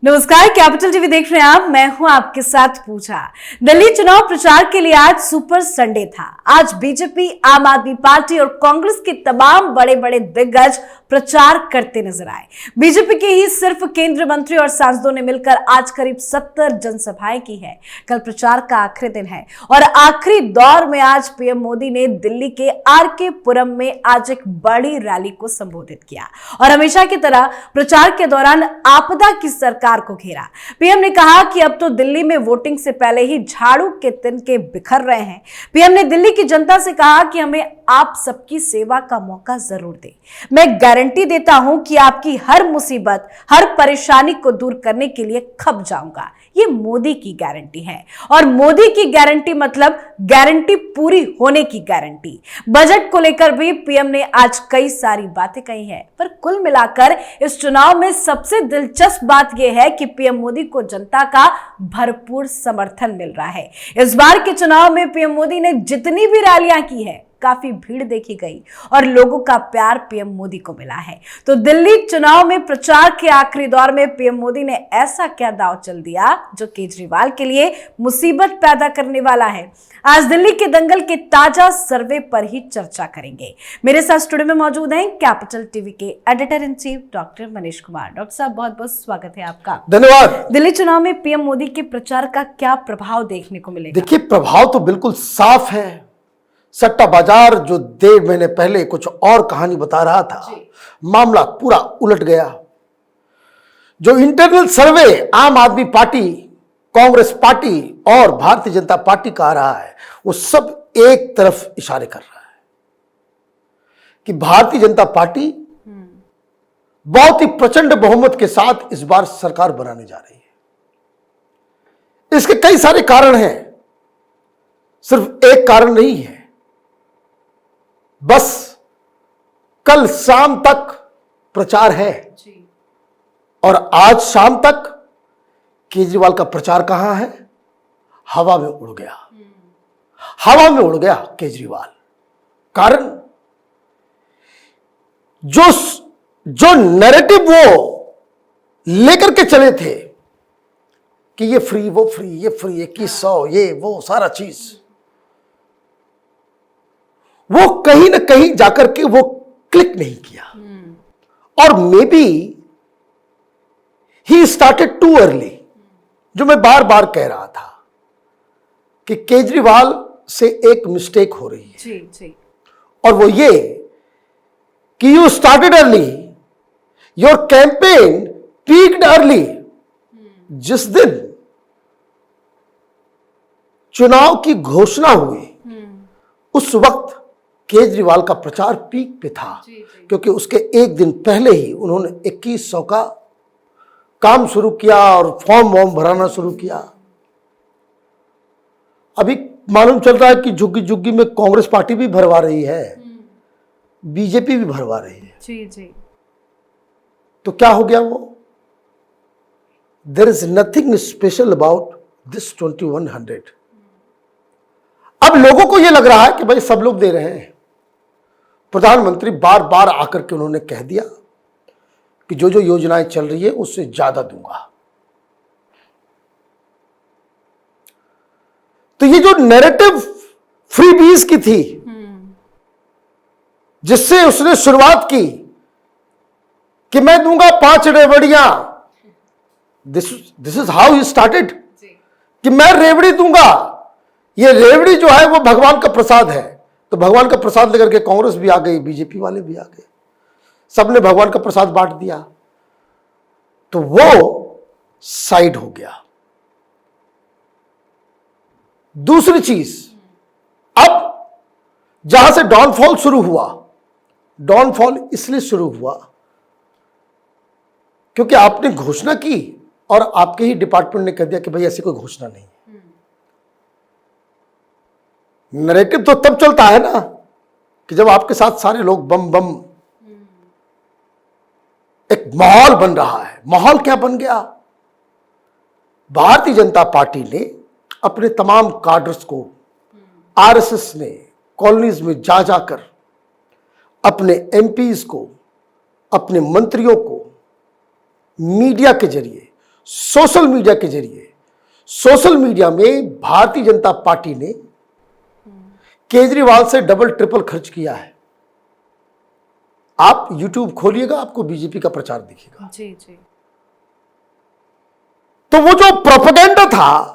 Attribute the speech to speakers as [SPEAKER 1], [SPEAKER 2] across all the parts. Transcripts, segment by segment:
[SPEAKER 1] नमस्कार, capital TV देख रहे हैं आप। मैं हूं आपके साथ पूजा। दिल्ली चुनाव प्रचार के लिए आज सुपर संडे था। आज बीजेपी, आम आदमी पार्टी और कांग्रेस के तमाम बड़े बड़े दिग्गज प्रचार करते नजर आए। बीजेपी के ही सिर्फ केंद्रीय मंत्री और सांसदों ने मिलकर आज करीब 70 जनसभाएं की है। कल प्रचार का आखिरी दिन है और आखिरी दौर में आज पीएम मोदी ने दिल्ली के आरके पुरम में आज एक बड़ी रैली को संबोधित किया और हमेशा की तरह प्रचार के दौरान आपदा की सरकार को घेरा। पीएम ने कहा कि अब तो दिल्ली में वोटिंग से पहले ही झाड़ू के तिनके बिखर रहे हैं। पीएम ने दिल्ली की जनता से कहा कि हमें आप सबकी सेवा का मौका जरूर दें। मैं गारंटी देता हूं कि आपकी हर मुसीबत, हर परेशानी को दूर करने के लिए खप जाऊंगा। ये मोदी की गारंटी है और मोदी की गारंटी मतलब गारंटी पूरी होने की गारंटी। बजट को लेकर भी पीएम ने आज कई सारी बातें कही हैं, पर कुल मिलाकर इस चुनाव में सबसे दिलचस्प बात यह है कि पीएम मोदी को जनता का भरपूर समर्थन मिल रहा है। इस बार के चुनाव में पीएम मोदी ने जितनी भी रैलियां की है, काफी भीड़ देखी गई और लोगों का प्यार पीएम मोदी को मिला है। तो दिल्ली चुनाव में प्रचार के आखिरी दौर में पीएम मोदी ने ऐसा क्या दांव चल दिया जो केजरीवाल के लिए मुसीबत पैदा करने वाला है। आज दिल्ली के दंगल के ताजा सर्वे पर ही चर्चा करेंगे। मेरे साथ स्टूडियो में मौजूद हैं कैपिटल टीवी के editor in chief doctor Manish Kumar. Doctor साहब, बहुत बहुत स्वागत है आपका।
[SPEAKER 2] धन्यवाद।
[SPEAKER 1] दिल्ली चुनाव में पीएम मोदी के प्रचार का क्या प्रभाव देखने को मिलेगा?
[SPEAKER 2] देखिए, प्रभाव तो बिल्कुल साफ है। सट्टा बाजार जो 1.5 महीने पहले कुछ और कहानी बता रहा था, मामला पूरा उलट गया। जो इंटरनल सर्वे आम आदमी पार्टी, कांग्रेस पार्टी और भारतीय जनता पार्टी का आ रहा है, वो सब एक तरफ इशारे कर रहा है कि भारतीय जनता पार्टी बहुत ही प्रचंड बहुमत के साथ इस बार सरकार बनाने जा रही है। इसके कई सारे कारण हैं, सिर्फ एक कारण नहीं है। बस कल शाम तक प्रचार है और आज शाम तक केजरीवाल का प्रचार कहां है? हवा में उड़ गया। हवा में उड़ गया केजरीवाल। कारण जो नैरेटिव वो लेकर के चले थे कि ये फ्री, वो फ्री, ये फ्री, 2100, ये वो सारा चीज, वो कहीं ना कहीं जाकर के वो क्लिक नहीं किया। और may be he started too early. जो मैं बार बार कह रहा था कि केजरीवाल से एक मिस्टेक हो रही है
[SPEAKER 1] जी।
[SPEAKER 2] और वो ये कि you started early, your campaign peaked early. जिस दिन चुनाव की घोषणा हुई उस वक्त केजरीवाल का प्रचार पीक पे था, क्योंकि उसके एक दिन पहले ही उन्होंने 2100 का काम शुरू किया और फॉर्म वॉर्म भराना शुरू किया। अभी मालूम चल रहा है कि झुग्गी झुग्गी में कांग्रेस पार्टी भी भरवा रही है, बीजेपी भी भरवा रही है।
[SPEAKER 1] जी।
[SPEAKER 2] तो क्या हो गया? वो there is nothing special about this 2100। अब लोगों को यह लग रहा है कि भाई सब लोग दे रहे हैं। प्रधानमंत्री बार बार आकर के उन्होंने कह दिया कि जो जो योजनाएं चल रही है उससे ज्यादा दूंगा। तो ये जो नैरेटिव फ्रीबीज की थी, जिससे उसने शुरुआत की कि मैं दूंगा 5 रेवड़ियां, this is how he started कि मैं रेवड़ी दूंगा। ये रेवड़ी जो है वो भगवान का प्रसाद है। तो भगवान का प्रसाद लेकर के कांग्रेस भी आ गई, बीजेपी वाले भी आ गए, सबने भगवान का प्रसाद बांट दिया। तो वो साइड हो गया। दूसरी चीज, अब जहां से डाउनफॉल शुरू हुआ, डाउनफॉल इसलिए शुरू हुआ क्योंकि आपने घोषणा की और आपके ही डिपार्टमेंट ने कह दिया कि भाई ऐसी कोई घोषणा नहीं। नैरेटिव तो तब चलता है ना कि जब आपके साथ सारे लोग बम बम, एक माहौल बन रहा है। माहौल क्या बन गया? भारतीय जनता पार्टी ने अपने तमाम काडर्स को, आरएसएस ने कॉलोनीज में जा जाकर अपने एमपीज को, अपने मंत्रियों को मीडिया के जरिए सोशल मीडिया के जरिए, सोशल मीडिया में भारतीय जनता पार्टी ने केजरीवाल से डबल ट्रिपल खर्च किया है। आप यूट्यूब खोलिएगा, आपको बीजेपी का प्रचार दिखेगा।
[SPEAKER 1] जी जी।
[SPEAKER 2] तो वो जो प्रोपेगेंडा था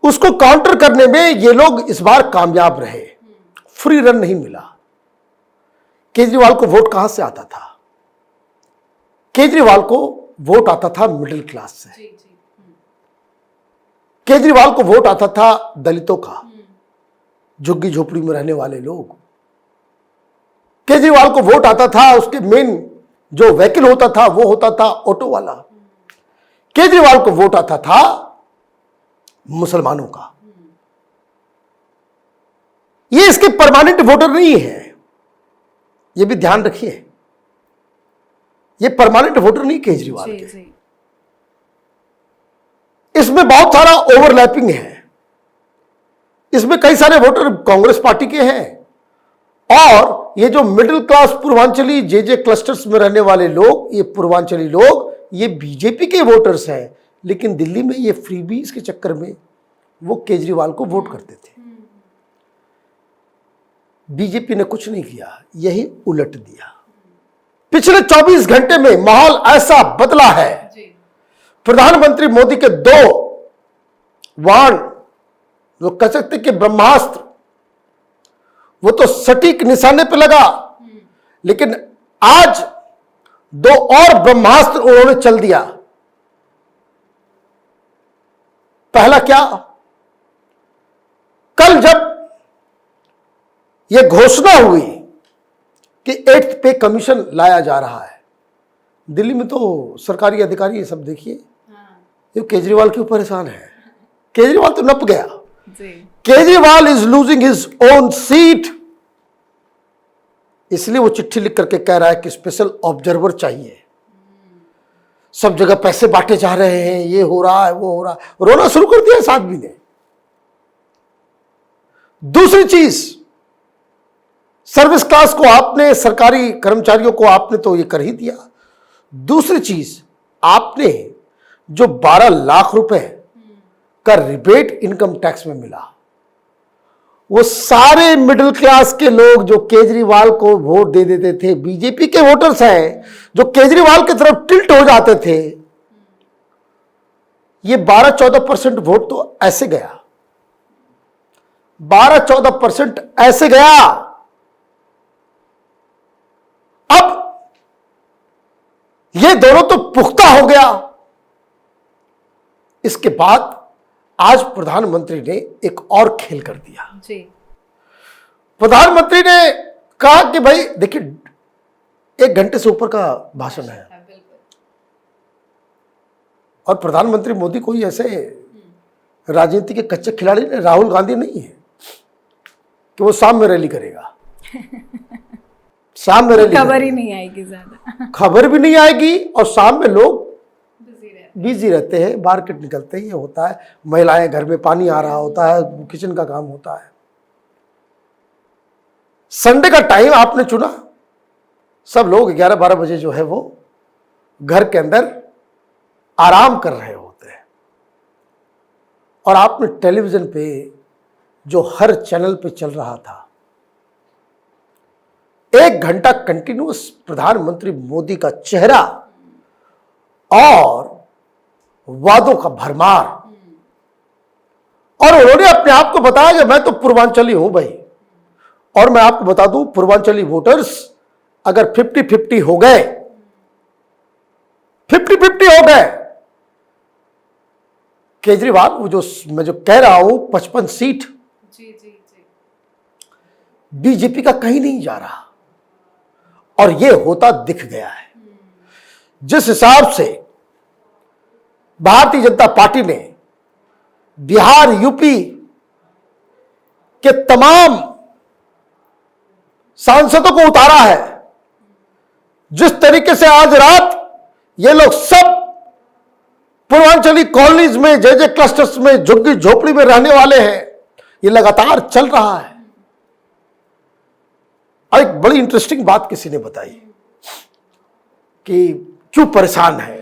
[SPEAKER 2] उसको काउंटर करने में ये लोग इस बार कामयाब रहे। फ्री रन नहीं मिला। केजरीवाल को वोट कहां से आता था? केजरीवाल को वोट आता था मिडिल क्लास से। केजरीवाल को वोट आता था दलितों का, झुग्गी झोपड़ी में रहने वाले लोग। केजरीवाल को वोट आता था, उसके मेन जो व्हीकल होता था वो होता था ऑटो वाला। केजरीवाल को वोट आता था मुसलमानों का। ये इसके परमानेंट वोटर नहीं है, ये भी ध्यान रखिए। ये परमानेंट वोटर नहीं केजरीवाल के। इसमें बहुत सारा ओवरलैपिंग है। इसमें कई सारे वोटर कांग्रेस पार्टी के हैं और ये जो मिडिल क्लास पूर्वांचली जे क्लस्टर्स में रहने वाले लोग, ये पूर्वांचली लोग, ये बीजेपी के वोटर्स हैं। लेकिन दिल्ली में ये फ्रीबीज के चक्कर में वो केजरीवाल को वोट करते थे। बीजेपी ने कुछ नहीं किया, यही उलट दिया। पिछले 24 घंटे में माहौल ऐसा बदला है। प्रधानमंत्री मोदी के 2 वाण, जो कह सकते कि ब्रह्मास्त्र, वो तो सटीक निशाने पे लगा। लेकिन आज 2 और ब्रह्मास्त्र उन्होंने चल दिया। पहला क्या? कल जब यह घोषणा हुई कि 8th पे कमीशन लाया जा रहा है, दिल्ली में तो सरकारी अधिकारी ये सब देखिए, ये केजरीवाल के ऊपर परेशान है। केजरीवाल तो नप गया। Kejriwal is losing his own seat. इसलिए वो चिट्ठी लिख करके कह रहा है कि स्पेशल ऑब्जर्वर चाहिए। सब जगह पैसे बांटे जा रहे हैं, ये हो रहा है, वो हो रहा है। रोना शुरू कर दिया इस आदमी ने। दूसरी चीज, सर्विस क्लास को आपने, सरकारी कर्मचारियों को आपने तो ये कर ही दिया। दूसरी चीज, आपने जो 12 लाख रुपए का रिबेट इनकम टैक्स में मिला, वो सारे मिडिल क्लास के लोग जो केजरीवाल को वोट दे देते थे, बीजेपी के वोटर्स हैं जो केजरीवाल की तरफ टिल्ट हो जाते थे, ये 12-14% वोट तो ऐसे गया। 12-14% ऐसे गया। अब ये दोनों तो पुख्ता हो गया। इसके बाद आज प्रधानमंत्री ने एक और खेल कर दिया।
[SPEAKER 1] जी।
[SPEAKER 2] प्रधानमंत्री ने कहा कि भाई देखिए, 1 घंटे से ऊपर का भाषण है और प्रधानमंत्री मोदी कोई ऐसे राजनीति के कच्चे खिलाड़ी नहीं, राहुल गांधी नहीं है कि वो शाम में रैली करेगा। शाम में रैली
[SPEAKER 1] खबर ही नहीं आएगी, ज्यादा
[SPEAKER 2] खबर भी नहीं आएगी और शाम में लोग बिजी रहते हैं, मार्केट निकलते हैं, ये होता है। महिलाएं घर में पानी आ रहा होता है, किचन का काम होता है। संडे का टाइम आपने चुना, सब लोग 11-12 बजे जो है वो घर के अंदर आराम कर रहे होते हैं और आपने टेलीविजन पे जो हर चैनल पे चल रहा था, 1 घंटा कंटिन्यूअस प्रधानमंत्री मोदी का चेहरा और वादों का भरमार। और उन्होंने अपने आप को बताया कि मैं तो पूर्वांचली हूं भाई। और मैं आपको बता दूं, पूर्वांचली वोटर्स अगर 50-50 हो गए, 50-50 हो गए, केजरीवाल वो जो मैं जो कह रहा हूं 55 सीट बीजेपी का कहीं नहीं जा रहा। और ये होता दिख गया है। जिस हिसाब से भारतीय जनता पार्टी ने बिहार, यूपी के तमाम सांसदों को उतारा है, जिस तरीके से आज रात ये लोग सब पूर्वांचली कॉलोनीज में, जे क्लस्टर्स में, झुग्गी झोपड़ी में रहने वाले हैं, ये लगातार चल रहा है। और एक बड़ी इंटरेस्टिंग बात किसी ने बताई कि क्यों परेशान है।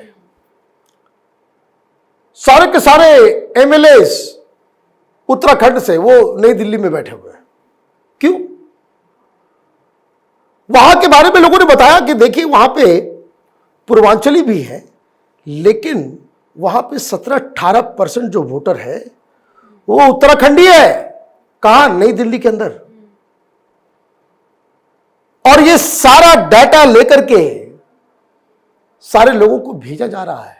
[SPEAKER 2] सारे के सारे एमएलएस उत्तराखंड से वो नई दिल्ली में बैठे हुए हैं। क्यों? वहां के बारे में लोगों ने बताया कि देखिए वहां पे पूर्वांचली भी है, लेकिन वहां पे 17-18% जो वोटर है वो उत्तराखंडी है। कहां? नई दिल्ली के अंदर। और ये सारा डाटा लेकर के सारे लोगों को भेजा जा रहा है।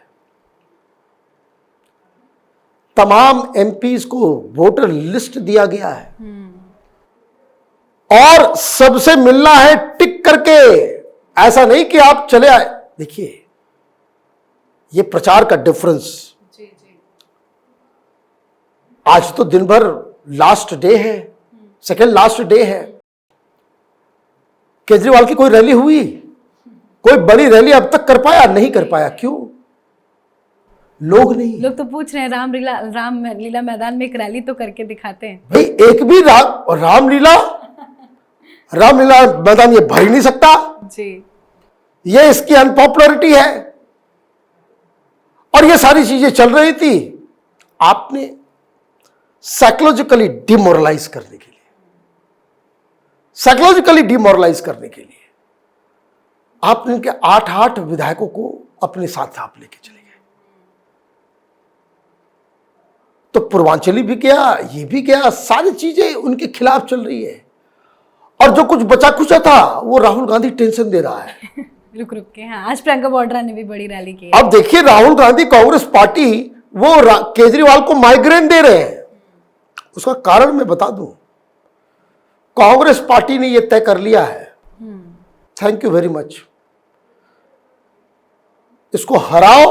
[SPEAKER 2] तमाम एमपीज को वोटर लिस्ट दिया गया है और सबसे मिलना है टिक करके। ऐसा नहीं कि आप चले आए। देखिए ये प्रचार का डिफरेंस। आज तो दिन भर लास्ट डे है, सेकेंड लास्ट डे है। केजरीवाल की कोई रैली हुई? कोई बड़ी रैली अब तक कर पाया? नहीं कर पाया। क्यों? लोग नहीं।
[SPEAKER 1] लोग तो पूछ रहे हैं रामलीला मैदान में एक रैली तो करके दिखाते हैं।
[SPEAKER 2] भाई एक भी रामलीला मैदान ये भर ही नहीं सकता
[SPEAKER 1] जी।
[SPEAKER 2] ये इसकी अनपॉपुलरिटी है और ये सारी चीजें चल रही थी। आपने साइकोलॉजिकली डिमोरलाइज करने के लिए आपने इनके 8 विधायकों को अपने साथ आप लेके चले गए। तो पूर्वांचली भी गया, ये भी गया, सारी चीजें उनके खिलाफ चल रही है। और जो कुछ बचा कुचा था वो राहुल गांधी टेंशन दे रहा है।
[SPEAKER 1] रुक के। हाँ, आज प्रियंका वाड्रा ने भी बड़ी रैली की।
[SPEAKER 2] अब देखिए राहुल गांधी, कांग्रेस पार्टी वो केजरीवाल को माइग्रेन दे रहे हैं। उसका कारण मैं बता दूं, कांग्रेस पार्टी ने यह तय कर लिया है, थैंक यू वेरी मच, इसको हराओ,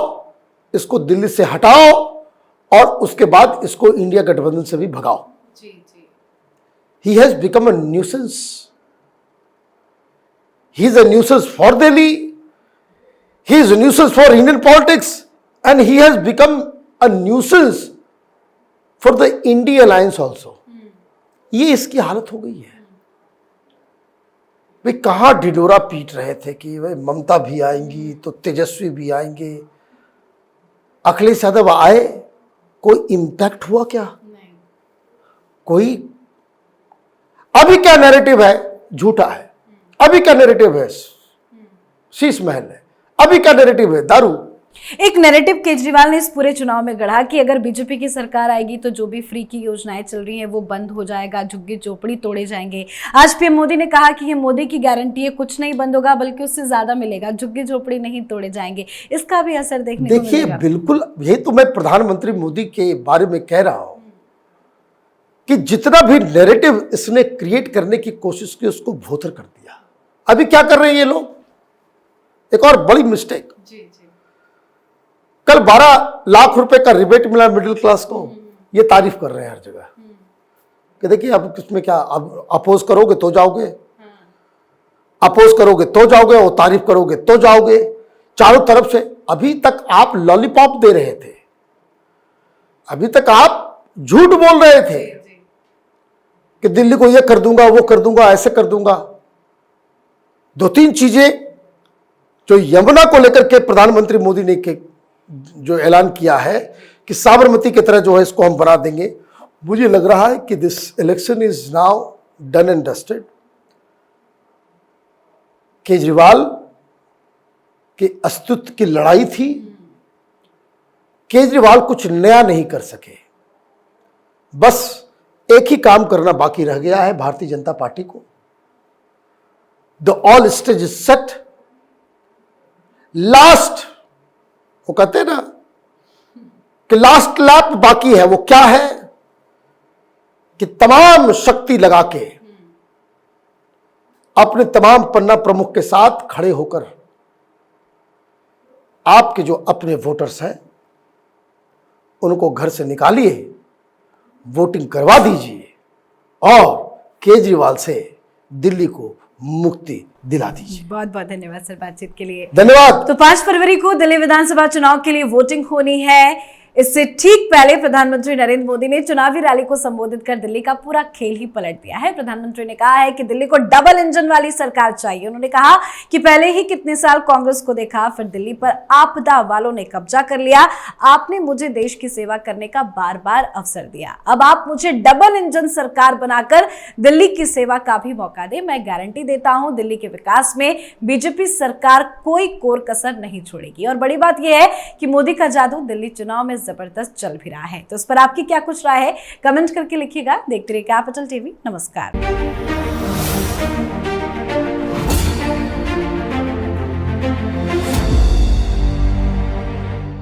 [SPEAKER 2] इसको दिल्ली से हटाओ और उसके बाद इसको इंडिया गठबंधन से भी भगाओ। He has become a nuisance. He is a nuisance for Delhi. He is a nuisance for Indian politics, and he has become a nuisance for the India alliance also. ये इसकी हालत हो गई है। वे कहां ढिढोरा पीट रहे थे कि भाई ममता भी आएंगी तो तेजस्वी भी आएंगे। अखिलेश यादव आए, कोई इंपैक्ट हुआ क्या? नहीं। कोई अभी क्या नैरेटिव है? झूठा है। अभी क्या नैरेटिव है? शीश महल है। अभी क्या नैरेटिव है? दारू।
[SPEAKER 1] एक नैरेटिव केजरीवाल ने इस पूरे चुनाव में गढ़ा कि अगर बीजेपी की सरकार आएगी तो जो भी फ्री की योजनाएं चल रही हैं वो बंद हो जाएगा, झुग्गी झोपड़ी तोड़े जाएंगे। आज पीएम मोदी ने कहा कि ये मोदी की गारंटी है, कुछ नहीं बंद होगा बल्कि उससे ज्यादा मिलेगा, झुग्गी झोपड़ी नहीं तोड़े जाएंगे। इसका भी असर देखने को मिलेगा।
[SPEAKER 2] देखिए बिल्कुल, यही तो मैं प्रधानमंत्री मोदी के बारे में कह रहा हूं कि जितना भी नैरेटिव इसने क्रिएट करने की कोशिश की उसको भोथर कर दिया। अभी क्या कर रहे हैं ये लोग? एक और बड़ी मिस्टेक। कल 12 लाख रुपए का रिबेट मिला मिडिल क्लास को, ये तारीफ कर रहे हैं हर जगह कि देखिए अब किसमें क्या, अब अपोज करोगे तो जाओगे, अपोज करोगे तो जाओगे और तारीफ करोगे तो जाओगे, चारों तरफ से। अभी तक आप लॉलीपॉप दे रहे थे, अभी तक आप झूठ बोल रहे थे कि दिल्ली को ये कर दूंगा, वो कर दूंगा, ऐसे कर दूंगा। 2-3 चीजें जो यमुना को लेकर के प्रधानमंत्री मोदी ने जो ऐलान किया है कि साबरमती की तरह जो है इसको हम बना देंगे, मुझे लग रहा है कि this election is now done and dusted. Kejriwal के अस्तित्व की लड़ाई थी। केजरीवाल कुछ नया नहीं कर सके, बस एक ही काम करना बाकी रह गया है भारतीय जनता पार्टी को। The all stage is set. Last, वो कहते हैं ना कि लास्ट लैप बाकी है। वो क्या है कि तमाम शक्ति लगा के अपने तमाम पन्ना प्रमुख के साथ खड़े होकर आपके जो अपने वोटर्स हैं उनको घर से निकालिए, वोटिंग करवा दीजिए और केजरीवाल से दिल्ली को मुक्ति दिला दीजिए।
[SPEAKER 1] बहुत बहुत धन्यवाद सर बातचीत के लिए।
[SPEAKER 2] धन्यवाद।
[SPEAKER 1] तो 5 फरवरी को दिल्ली विधानसभा चुनाव के लिए वोटिंग होनी है। इससे ठीक पहले प्रधानमंत्री नरेंद्र मोदी ने चुनावी रैली को संबोधित कर दिल्ली का पूरा खेल ही पलट दिया है। प्रधानमंत्री ने कहा है कि दिल्ली को डबल इंजन वाली सरकार चाहिए। उन्होंने कहा कि पहले ही कितने साल कांग्रेस को देखा, फिर दिल्ली पर आपदा वालों ने कब्जा कर लिया। आपने मुझे देश की सेवा करने का बार बार अवसर दिया, अब आप मुझे डबल इंजन सरकार बनाकर दिल्ली की सेवा का भी मौका दे। मैं गारंटी देता हूं दिल्ली के विकास में बीजेपी सरकार कोई कोर कसर नहीं छोड़ेगी। और बड़ी बात यह है कि मोदी का जादू दिल्ली चुनाव में जबरदस्त चल भी रहा है। तो इस पर आपकी क्या कुछ राय है, कमेंट करके लिखिएगा। देखते रहिए कैपिटल टीवी। नमस्कार।